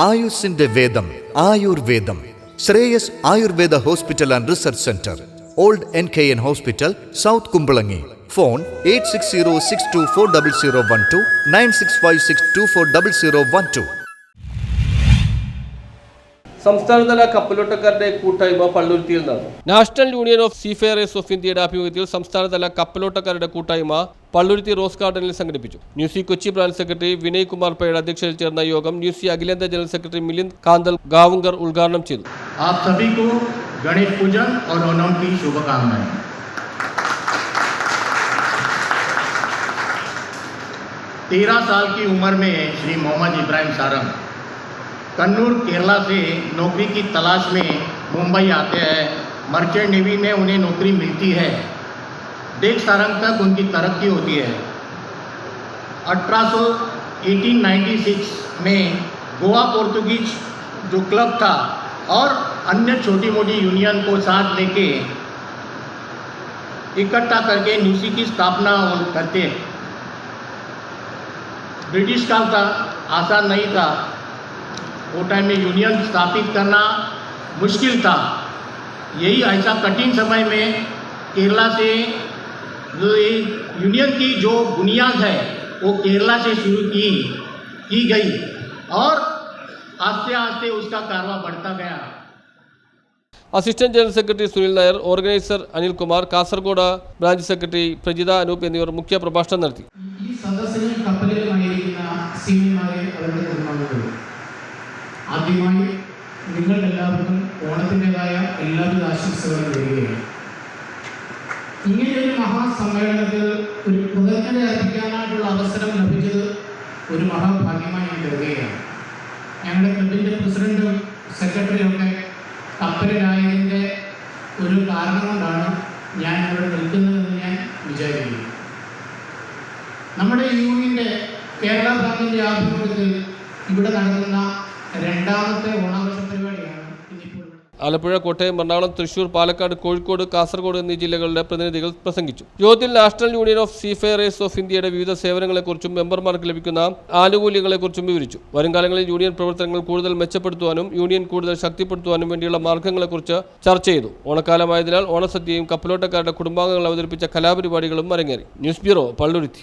ആയുസിന്റെ വേദം ആയുർവേദം. Shreyas Ayurveda hospital and research centre, old NKN hospital, south Kumbalangi. Phone 8606240012 9656240012. സംസ്ഥാനതല കപ്പലോട്ടക്കാരുടെ കൂട്ടായ്മ പള്ളുരുത്തിയിൽ നടന്നു. National union of seafarers of ഇന്ത്യയുടെ ആഭിമുഖ്യത്തിൽ സംസ്ഥാനതല കപ്പലോട്ടക്കാരുടെ കൂട്ടായ്മ പള്ളുരുത്തി റോസ് ഗാർഡനിൽ സംഘടിപ്പിച്ചു. ന്യൂസി കൊച്ചി ബ്രാഞ്ച് സെക്രട്ടറി വിനയ് കുമാർ പേയുടെ അധ്യക്ഷതയിൽ ചേർന്ന യോഗം ന്യൂസി അഖിലേന്ത്യാ ജനറൽ സെക്രട്ടറി മിലിന്ദ് കാന്തൽ ഗാവുങ്കർ ഉദ്ഘാടനം ചെയ്തു. आप सभी को गणेश पूजन और ओणम की शुभकामनाएं। 13 साल की उम्र में श्री मोहम्मद इब्राहिम सारंग कन्नूर केरला से नौकरी की तलाश में मुंबई आते हैं। मर्चेंट नेवी में उन्हें नौकरी मिलती है। डेक सारंग तक उनकी तरक्की होती है। 1896 में गोवा पोर्तुगीज जो क्लब था और अन्य छोटी मोटी यूनियन को साथ लेके इकट्ठा करके न्यूसी की स्थापना करते हैं। ब्रिटिश काल था, आसान नहीं था। वो टाइम में यूनियन स्थापित करना मुश्किल था। यही ऐसा कठिन समय में केरला से यूनियन की जो बुनियाद है वो केरला से शुरू की गई और आस्ते आस्ते उसका कारवा बढ़ता गया. Assistant general secretary Sunil Nair, organiser Anilkumar, Kasaragod branch secretary Prajitha Anoop എന്നിവർ മുഖ്യ പ്രഭാഷണം നടത്തി. ഈ സദസ്സിലും കപ്പലിലുമായിരിക്കുന്ന സീനിയന്മാരെ അവരുടെ കുടുംബാംഗങ്ങൾ, ആദ്യമായി നിങ്ങൾക്കെല്ലാവർക്കും ഓണത്തിൻ്റെതായ എല്ലാവിധ ആശംസകളും നേരുകയാണ്. ഇങ്ങനെയൊരു മഹാസമ്മേളനത്തിൽ ഒരു കൃതജ്ഞത അർപ്പിക്കാനായിട്ടുള്ള അവസരം ലഭിച്ചത് ഒരു മഹാഭാഗ്യമായി ഞാൻ കരുതുകയാണ്. ഞങ്ങളുടെ ക്ലബിൻ്റെ പ്രസിഡന്റും സെക്രട്ടറിയും ഒക്കെ കപ്പലിലായതിൻ്റെ ഒരു കാരണം കൊണ്ടാണ് ഞാൻ ഇവിടെ നിൽക്കുന്നതെന്ന് ഞാൻ വിചാരിക്കുന്നു. നമ്മുടെ യൂണിയൻ്റെ കേരള ബ്രാഞ്ചിൻ്റെ ആഭിമുഖ്യത്തിൽ ഇവിടെ നടത്തുന്ന രണ്ടാമത്തെ ഓണാഘോഷ പരിപാടിയാണ് ഇന്നിപ്പോൾ. ആലപ്പുഴ, കോട്ടയം, എറണാകുളം, തൃശൂർ, പാലക്കാട്, കോഴിക്കോട്, കാസർഗോഡ് എന്നീ ജില്ലകളുടെ പ്രതിനിധികൾ പ്രസംഗിച്ചു. യോഗത്തിൽ national union of seafarers of ഇന്ത്യയുടെ വിവിധ സേവനങ്ങളെക്കുറിച്ചും മെമ്പർമാർക്ക് ലഭിക്കുന്ന ആനുകൂല്യങ്ങളെക്കുറിച്ചും വിവരിച്ചു. വരുംകാലങ്ങളിൽ യൂണിയൻ പ്രവർത്തനങ്ങൾ കൂടുതൽ മെച്ചപ്പെടുത്തുവാനും യൂണിയൻ കൂടുതൽ ശക്തിപ്പെടുത്തുവാനും വേണ്ടിയുള്ള മാർഗങ്ങളെക്കുറിച്ച് ചർച്ച ചെയ്തു. ഓണക്കാലമായതിനാൽ ഓണസദ്യയും കപ്പലോട്ടക്കാരുടെ കുടുംബാംഗങ്ങൾ അവതരിപ്പിച്ച കലാപരിപാടികളും അരങ്ങേറി. News bureau, Palluruthy.